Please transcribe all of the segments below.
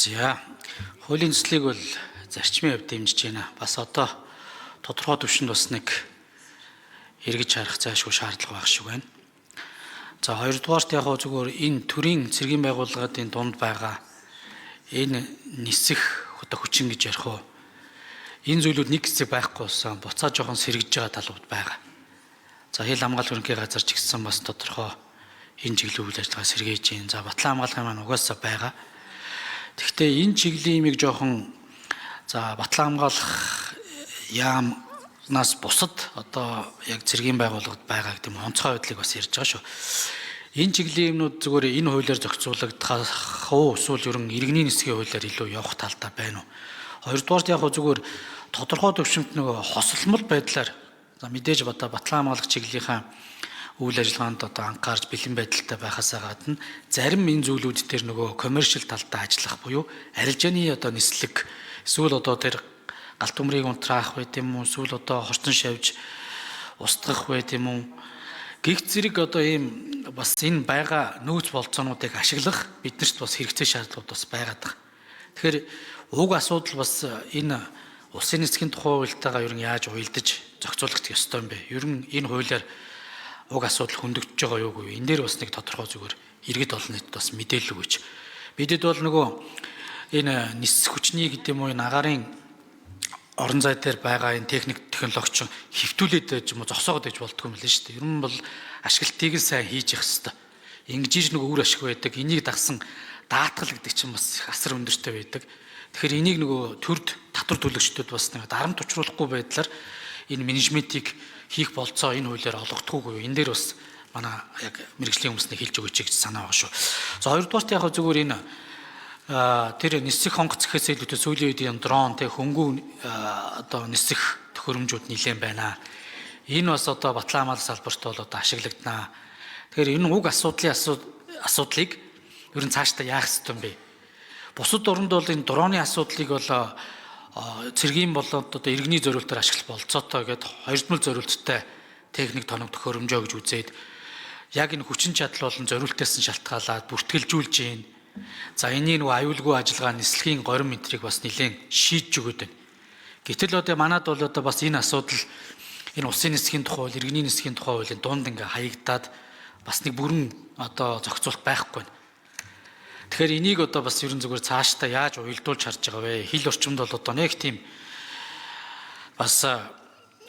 За, хуулийн төслийг бол зарчмын хувьд дэмжиж байна. Бас одоо тодорхой төвшөнд бас нэг эргэж харах зайлшгүй шаардлага байх шиг байна. За, хоёрдугаарт яг зүгээр энэ төрийн цэргийн байгууллагын дунд байгаа энэ нисэх одоо хүчин гэж ярих уу. Энэ зүйлүүд нэг хэсэг байхгүй болсон буцаа жоохон сэргэж байгаа талууд байгаа. За, хил хамгаалах ерөнхий газар ч гэсэн бас тодорхой энэ чиглэлийн үйл ажиллагаа сэргээж байна. За, батлан хамгаалахын маань угаасаа байгаа. Гэхдээ энэ чиглэлийн имийг жоохон батлан хамгаалах яамнаас бусад одоо яг цэргийн байгууллагад байгаа гэдэг нь онцгой байдлыг бас ярьж байгаа шүү. Энэ чиглэлийн юмнууд зүгээр энэ хуулиар зохицуулагдах уу эсвэл ерөн иргэний нисгийн хуулиар илүү явах талтай байна уу? Хоёрдугаарт яг зүгээр тодорхой төвшөнт нөгөө хосолмол байдлаар мэдээж батлан хамгаалах чиглэлийнхаа үйл ажиллагаанд одоо анхаарч бэлэн байдалтай байхаасаа гадна зарим энэ зүйлүүд дээр нөгөө коммершил талдаа ажиллах буюу арилжааны одоо нислэг эсвэл одоо тэр галт төмрийг унтраах байт юм уу эсвэл одоо хорцон шавж устгах байт юм уу гих зэрэг одоо ийм бас энэ байгаа нөөц болцоонуудыг ашиглах биднэрт бас хэрэгцээ шаардлагууд бас байгаад байгаа. Тэгэхээр уг асуудал бас энэ улсын нисгийн тухай хуультайгаа ер нь яаж уялдаж зохицуулах ёстой юм бэ? Ер нь энэ хуулиар уг асуудал хөндөгдөж байгаа юу гэв. Энэ дээр бас нэг тодорхой зүгээр иргэд олон нийтэд бас мэдээлэл өгөөч. Бидэд бол нөгөө энэ нис хүчний гэдэг юм уу энэ агаарын орон зай дээр байгаа энэ техник технологич хэвтүүлээд байж юм уу зогсоогод байж болдгоо юм лээ шүү дээ. Ер нь бол ашиглалтыг нь сайн хийж явах хэрэгтэй. Ингэж нэг үр ашиг байдаг. Энийг дагсан даатгал гэдэг чинь бас асар өндөртэй байдаг. Тэгэхээр энийг нөгөө төрд татвар төлөгчдүүд бас нэг дарамт учруулахгүй байдлаар энэ менежментийг хийх болцоо энэ хуулиар олгохдаггүй. Энэ дээр бас манай яг мэргэжлийн хүмүүсний хэлж өгөөч гэж санаа байгаа шүү. За хоёрдугаарт яг зүгээр энэ тэр нисэх хонгоц гэхээс илүүтэй сүүлийн үеийн дрон тэг хөнгүү одоо нисэх төхөөрөмжүүд нэлээд байна. Энэ бас одоо батлан хамгаалах салбарт бол одоо ашиглагдана. Тэгэхээр энэ уг асуудлыг ер нь цаашдаа яах ёстой юм бэ? Бусад оронд бол энэ дроны асуудлыг бол цэргийн болоод одоо иргэний зориултаар ашиглах болцоотой гэдэг хоёрдмол зориулттай техник тоног төхөөрөмжөө гэж үзээд яг энэ хүчин чадал болон зориултаас нь шалтгаалаад бүртгэлжүүлж гин. За энийг нөгөө аюулгүй ажиллагаа нислэгийн горим мэтрийг бас нэлээд шийдэж өгöd байна. Гэтэл одоо манад бол одоо бас энэ асуудал энэ улсын нисгийн тухай, иргэний нисгийн тухай хуулийн дунд ингээ хаягдаад бас нэг бүрэн одоо зохицуулт байхгүй байна. Тэгэхээр энийг одоо бас ерөн зүгээр цаашдаа яаж уялдуулж харж байгаа вэ? Хил орчимд бол одоо нэг тийм бас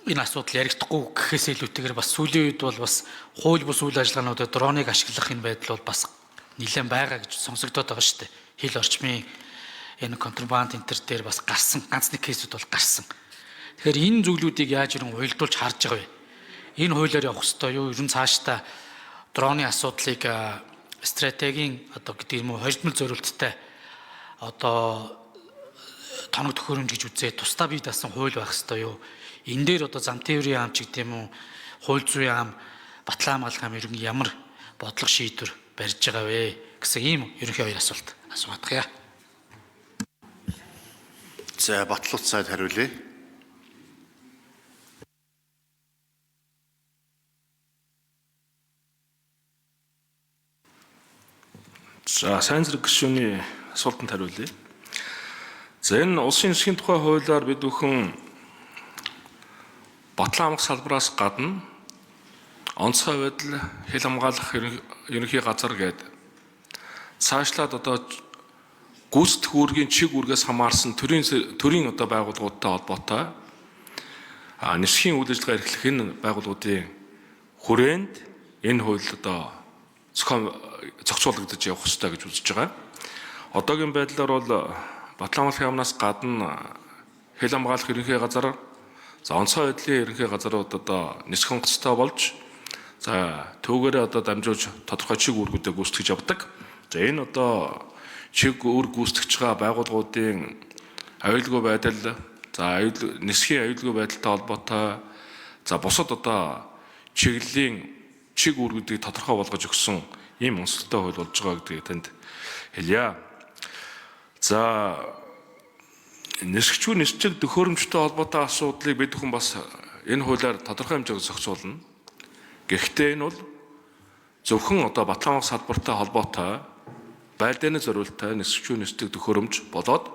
энэ асуудал яригдахгүй гэхээс илүүтэйгээр бас сүүлийн үед бол бас хууль бус үйл ажиллагаануудад дроныг ашиглах энэ байдал бол бас нэлээд байгаа гэж сонсогдоод байгаа шүү дээ. Хил орчмын энэ контрабанд энтер дээр бас гарсан ганц нэг кейсүүд бол гарсан. Тэгэхээр энэ зүйлүүдийг яаж ерөн уялдуулж харж байгаа вэ? Энэ хуулиар явах ёстой юу? Ерөн цаашдаа дроны асуудлыг стратегийн одоо гэдэг юм уу хоёрдмол зориулттай одоо тоног төхөөрөмж гэж үзээ тусдаа бий даасан хууль байх ёстой юу? Энэ дээр одоо зам тээврийн ам ч гэдэг юм уу хууль зүйн ам батлан хамгаалах ам ерөн ямар бодлого шийдвэр барьж байгаа вэ гэсэн ийм ерөнхий хоёр асуулт асуух. За батлууц сайд хариулъя. За сайн зэрэг гишүүний асуултанд хариулъя. За энэ улсын нисхийн тухай хуулиар бид бүхэн батлан хамгаалах салбараас гадна онцгой байдал хил хамгаалах ерөнхий газар гээд цаашлаад одоо гүйцэтгэх үүргийн чиг үүргээс хамаарсан төрийн одоо байгууллагуудтай холбоотой нисхийн үйл ажиллагаа эрхлэх энэ байгууллагуудын хүрээнд энэ хууль одоо зохицуулагдаж явах хэрэгтэй гэж үзэж байгаа. Одоогийн байдлаар бол батлан хамгаалахын яамнаас гадна хил хамгаалах ерөнхий газар за онцгой байдлын ерөнхий газрууд одоо нисэх хонгоцтой болж за түүгээрээ одоо дамжуулж тодорхой чиг үүргүүдээ гүйцэтгэж явдаг. За энэ одоо чиг үүрэг гүйцэтгэж байгаа байгууллагуудын аюулгүй байдал за нисхийн аюулгүй байдалтай холбоотой за бусад одоо чиглэлийн чиг үүргүүдийг тодорхой болгож өгсөн ийм онцлогтой хууль болж байгаа гэдгийг танд хэлье. За нисгчгүй нисчиг төхөөрөмжтэй холбоотой асуудлыг бид бүхэн бас энэ хуулиар тодорхой хэмжээгээр зохицуулна. Гэхдээ энэ бол зөвхөн одоо батлан хамгаалах салбартай холбоотой байлдааны зориултаа нисгчүүн нисдэг төхөөрөмж болоод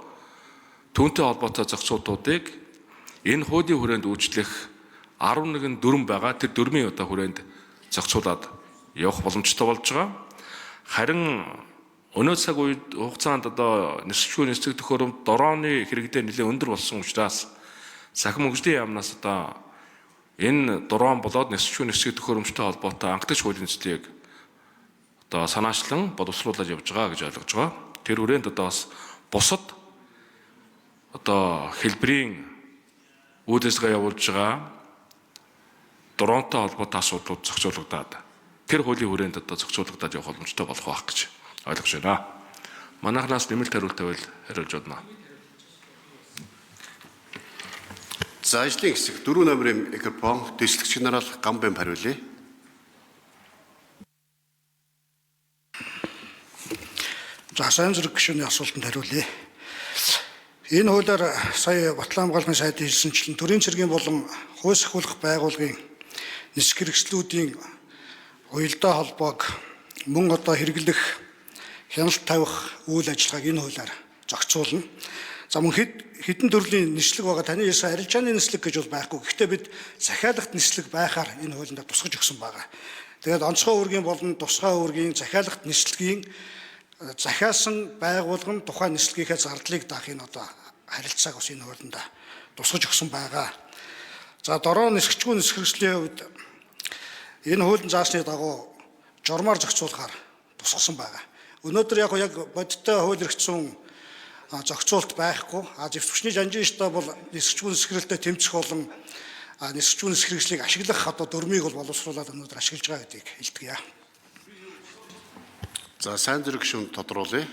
түүнтэй холбоотой зохицуултуудыг энэ хуулийн хүрээнд үйлчлэх 11 дүрм байгаа. Тэр дүрмийн одоо хүрээнд зохицуулаад явах боломжтой болж байгаа. Харин өнөө цаг үед хугацаанд одоо нисгчүүн нисдэг төхөөрөмж дорооны хэрэглээ нэлээд өндөр болсон учраас Сахим хөгжлийн яамнаас одоо энэ дрон болоод нисгчүүн нисдэг төхөөрөмжтэй холбоотой анхдагч хуулийн төслийг одоо санаачлан боловсруулаад явж байгаа гэж ойлгож байгаа. Тэр хүрээнд одоо бас бусад одоо хэлбэрийн үйл ажиллагаа явуулж байгаа дронтой холбоотой асуудлууд зохицуулагдаад тэр хуулийн хүрээнд одоо зохицуулагдаад явах боломжтой болох байх гэж ойлгож байна. Манайхнаас нэмэлт хариулт байвал хариулж байна. За ажлын хэсэг 4 номерын микрофон дэслэгч генерал Гамбайм хариулъя. За сайн зэрэг гишүүний асуултанд хариулъя. Энэ хуулиар сая Батлан хамгааллын сайдын хэлсэнчлэн төрийн цэргийн болон хууль сахиулах байгууллагын нисэх хэрэгслүүдийн уялдаа холбоог мөн одоо хэрэглэх хяналт тавих үйл ажиллагааг энэ хуулиар зохицуулна. За мөн хэдэн төрлийн нислэг байгаа таны ярьсан арилжааны нислэг гэж бол байхгүй. Гэхдээ бид захиалагт нислэг байхаар энэ хуулинд тусгаж өгсөн байгаа. Тэгээд онцгой үүргийн болон тусгай үүргийн захиалагт нислэгийн захиасан байгуулгын тухайн нислэгийнхээ зардлыг даах энэ одоо харилцааг бас энэ хуулинд тусгаж өгсөн байгаа. За дороо нисгчгүй нисэх хэрэгслийн хувьд энэ хуулийн заасны дагуу журмаар зохицуулахаар тусгасан байгаа. Өнөөдөр яг бодиттой хууль эрхцэн зохицуулт байхгүй. Зэвсэгчний жанжин штаб бол нисгчгүй нисэх хэрэглэлтэй тэмцэх болон нисгчгүй нисэх хэрэгслийг ашиглах одоо дүрмийг бол боловсруулаад өнөөдөр ашиглаж байгаа гэдгийг хэлдэг яа. За сайн зэрэг гишүүн тодруулъя.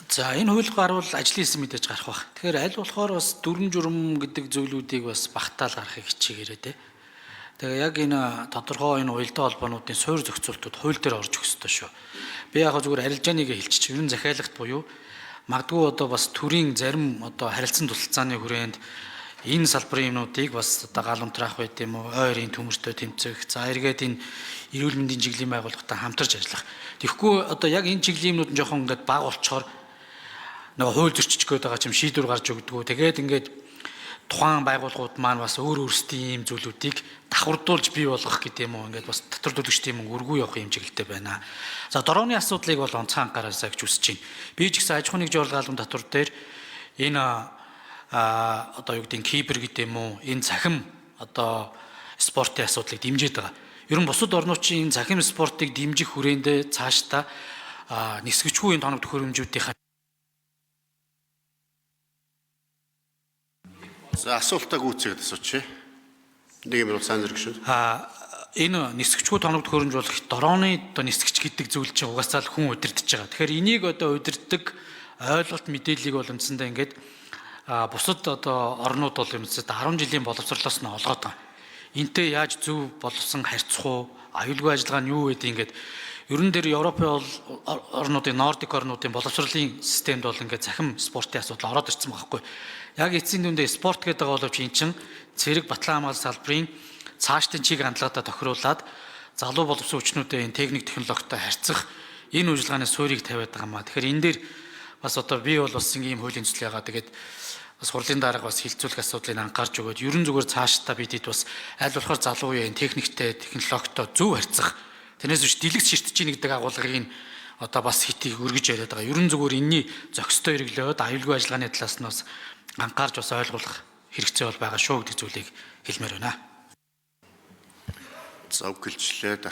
За энэ хуулийг гарвал ажлын хэсэг мэдээж гарах баг. Тэгэхээр аль болохоор бас дүрм журм гэдэг зүйлүүдийг бас багтаал гарахыг хичээгээрэй те. Тэгээ яг энэ тодорхой энэ уялдаа холбоонуудын суурь зохицуултууд хууль дээр орж өгөх ёстой шүү. Би яг зүгээр арилжааныг хэлчих. Ер нь захиалагт буюу магадгүй одоо бас төрийн зарим одоо харилцан тусалцааны хүрээнд энэ салбарын юмнуудыг бас одоо гал унтраах байт юм уу, ойрын төмөртөө тэмцэх, за эргээд энэ эрүүл мэндийн чиглэлийн байгууллагатай хамтарч ажиллах. Тэгэхгүй одоо яг энэ чиглэлийн юмнууд нь жоохон ингээд баг болчоор нэг хууль зөрчиж гээд байгаа юм шийдвэр гарч өгдөг. Тэгээд ингээд тухайн байгууллагууд маань бас өөр өөрсдийн ийм зүйлүүдийг давхардуулж бий болгох гэдэг юм уу, ингээд бас татвар төлөгчдийн мөнгө өргүү явах юм чиглэлтэй байна. За дорооны асуудлыг бол онцгой анхаараасаа гэж үсэж байна. Би ч гэсэн аж ахуйн нэгжийн орлогын татвар дээр энэ одоо юу гэдэг кибер гэдэг юм уу, энэ цахим одоо спортын асуудлыг дэмжиж байгаа. Ер нь бусад орнуудын энэ цахим спортыг дэмжих хүрээндээ цаашдаа нисгчгүй энэ тоног төхөөрөмжүүдийн За асуултаа гүйцээд асууч. Нэг минут сайн зэрэг гишүүн. Энэ нисгчгүй тоног төхөөрөмж бол дорооны одоо нисгч гэдэг зүйл чинь угаасаа л хүн удирдах байгаа. Тэгэхээр энийг одоо удирдах ойлголт мэдээллийг бол үндсэндээ ингээд бусад одоо орнууд бол юмсад 10 жилийн боловсролоос нь олгоод байгаа. Энтэй яаж зөв боловсон харьцах уу? Аюулгүй ажиллагаа нь юу гэдэг ингээд ерөн дээр Европын орнуудын Нордик орнуудын боловсролын системд бол ингээд захим спортын асуудал ороод ирсэн байгаа хгүй. Яг эцсийн дүндээ спорт гэдэг боловч эн чин цэрэг батлан хамгаалалт салбарын цаашдын чиг хандлагатай тохируулаад залуу боловсон хүчнүүдэд энэ техник технологитой харьцах энэ үйлчилгээний суурийг тавиад байгаа маа. Тэгэхээр энэ дээр бас одоо би бол бас ийм хуулийн төсөл ягаа тэгээд бас хурлын дарга бас хилцүүлэх асуудлыг анхаарч өгөөд ерөн зүгээр цаашдаа бидэд бас аль болохоор залуу үеийн техниктэй технологитой зөв харьцах тэрнээс биш дэлгэц ширтэж ийн гэдэг агуулгыг одоо бас хитийг өргөж яриад байгаа. Ерөн зүгээр энэний зохистой хэрэглээд аюулгүй ажиллагааны талаас нь бас анхаарч бас ойлгуулах хэрэгцээ бол байгаа шүү гэдэг зүйлийг хэлмээр байна. За үгэлжлээд